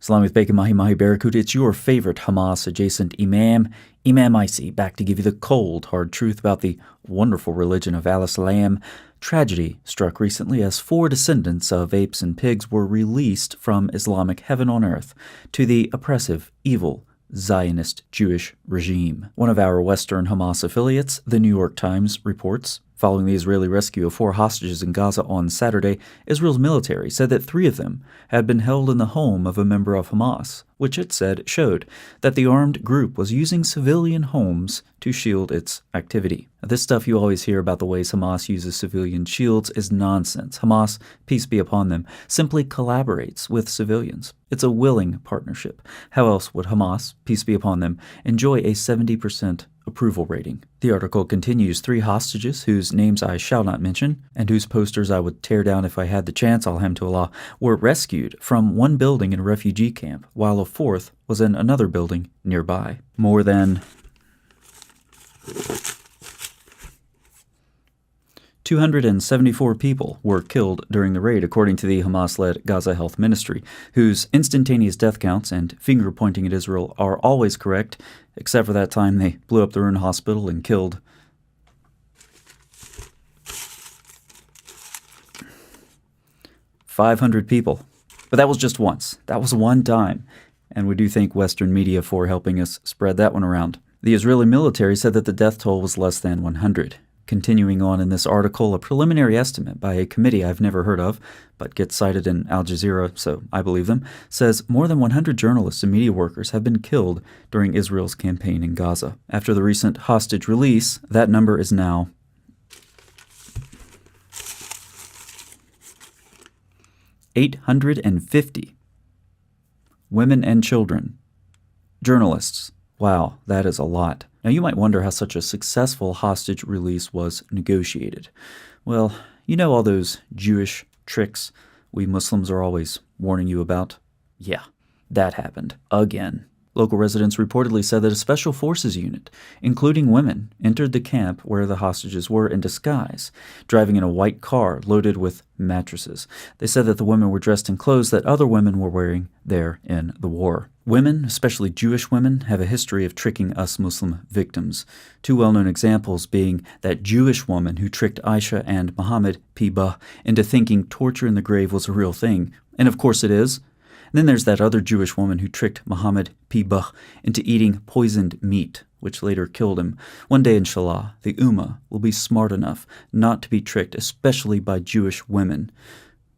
Salami with bacon, mahi mahi barracuda. It's your favorite Hamas-adjacent Imam, Imam Icy, back to give you the cold, hard truth about the wonderful religion of al-Islam. Tragedy struck recently as 4 descendants of apes and pigs were released from Islamic heaven on earth to the oppressive, evil, Zionist Jewish regime. One of our Western Hamas affiliates, the New York Times, reports, following the Israeli rescue of 4 hostages in Gaza on Saturday, Israel's military said that 3 of them had been held in the home of a member of Hamas, which it said showed that the armed group was using civilian homes to shield its activity. Now, this stuff you always hear about the ways Hamas uses civilian shields is nonsense. Hamas, peace be upon them, simply collaborates with civilians. It's a willing partnership. How else would Hamas, peace be upon them, enjoy a 70% approval rating? The article continues, 3 hostages, whose names I shall not mention, and whose posters I would tear down if I had the chance, alhamdulillah, were rescued from one building in a refugee camp, while a 4th was in another building nearby. More than 274 people were killed during the raid, according to the Hamas-led Gaza Health Ministry, whose instantaneous death counts and finger-pointing at Israel are always correct, except for that time they blew up their own hospital and killed 500 people. But that was just once. That was one time. And we do thank Western media for helping us spread that one around. The Israeli military said that the death toll was less than 100. Continuing on in this article, a preliminary estimate by a committee I've never heard of, but gets cited in Al Jazeera, so I believe them, says more than 100 journalists and media workers have been killed during Israel's campaign in Gaza. After the recent hostage release, that number is now 850. Women and children. Journalists. Wow, that is a lot. Now, you might wonder how such a successful hostage release was negotiated. Well, you know all those Jewish tricks we Muslims are always warning you about? Yeah, that happened again. Local residents reportedly said that a special forces unit, including women, entered the camp where the hostages were in disguise, driving in a white car loaded with mattresses. They said that the women were dressed in clothes that other women were wearing there in the war. Women, especially Jewish women, have a history of tricking us Muslim victims. 2 well-known examples being that Jewish woman who tricked Aisha and Muhammad P. Bah into thinking torture in the grave was a real thing. And of course it is. And then there's that other Jewish woman who tricked Muhammad P. Bah into eating poisoned meat, which later killed him. One day, inshallah, the Ummah will be smart enough not to be tricked, especially by Jewish women.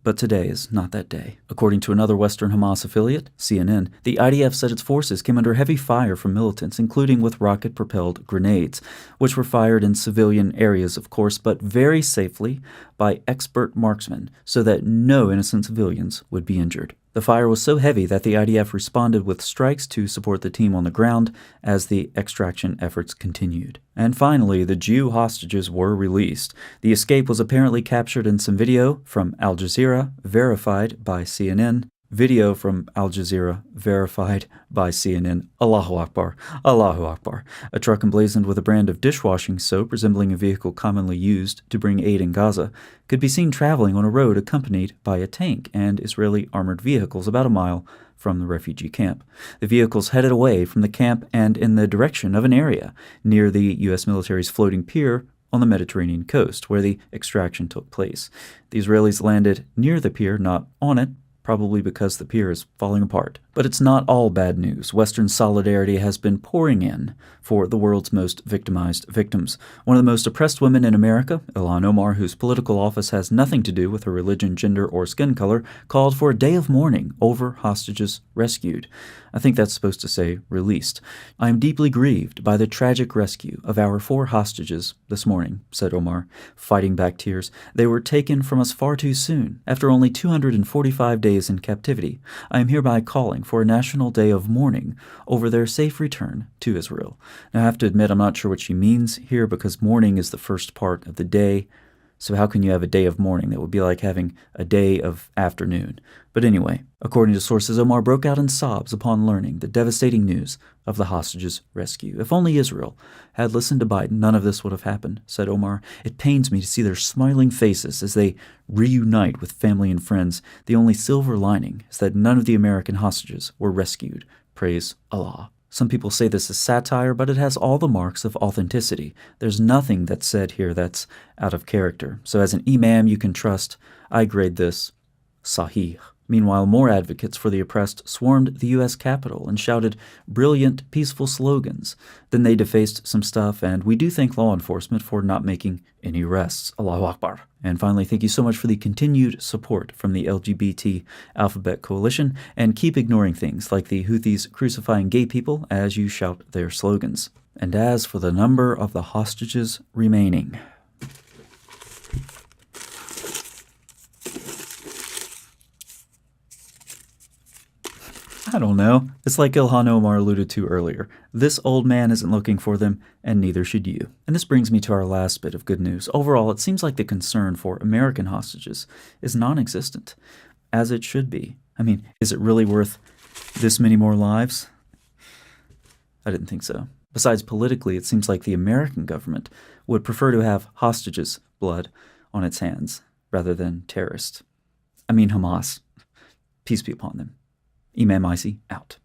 But today is not that day. According to another Western Hamas affiliate, CNN, the IDF said its forces came under heavy fire from militants, including with rocket-propelled grenades, which were fired in civilian areas, of course, but very safely by expert marksmen, so that no innocent civilians would be injured. The fire was so heavy that the IDF responded with strikes to support the team on the ground as the extraction efforts continued. And finally, the Jew hostages were released. The escape was apparently captured in some video from Al Jazeera, verified by CNN. Video from Al Jazeera, verified by CNN. Allahu Akbar. Allahu Akbar. A truck emblazoned with a brand of dishwashing soap resembling a vehicle commonly used to bring aid in Gaza could be seen traveling on a road accompanied by a tank and Israeli armored vehicles about a mile from the refugee camp. The vehicles headed away from the camp and in the direction of an area near the U.S. military's floating pier on the Mediterranean coast, where the extraction took place. The Israelis landed near the pier, not on it, probably because the pier is falling apart. But it's not all bad news. Western solidarity has been pouring in for the world's most victimized victims. One of the most oppressed women in America, Ilhan Omar, whose political office has nothing to do with her religion, gender, or skin color, called for a day of mourning over hostages rescued. I think that's supposed to say released. I am deeply grieved by the tragic rescue of our 4 hostages this morning, said Omar, fighting back tears. They were taken from us far too soon, after only 245 days in captivity. I am hereby calling for a national day of mourning over their safe return to Israel. Now, I have to admit, I'm not sure what she means here, because mourning is the first part of the day. So how can you have a day of mourning? That would be like having a day of afternoon. But anyway, according to sources, Omar broke out in sobs upon learning the devastating news of the hostages' rescue. If only Israel had listened to Biden, none of this would have happened, said Omar. It pains me to see their smiling faces as they reunite with family and friends. The only silver lining is that none of the American hostages were rescued. Praise Allah. Some people say this is satire, but it has all the marks of authenticity. There's nothing that's said here that's out of character. So as an imam you can trust, I grade this sahih. Meanwhile, more advocates for the oppressed swarmed the U.S. Capitol and shouted brilliant, peaceful slogans. Then they defaced some stuff, and we do thank law enforcement for not making any arrests. Allahu Akbar. And finally, thank you so much for the continued support from the LGBT Alphabet Coalition, and keep ignoring things like the Houthis crucifying gay people as you shout their slogans. And as for the number of the hostages remaining, I don't know. It's like Ilhan Omar alluded to earlier. This old man isn't looking for them, and neither should you. And this brings me to our last bit of good news. Overall, it seems like the concern for American hostages is non-existent, as it should be. I mean, is it really worth this many more lives? I didn't think so. Besides, politically, it seems like the American government would prefer to have hostages' blood on its hands rather than terrorists. I mean Hamas. Peace be upon them. Imam Icy, out.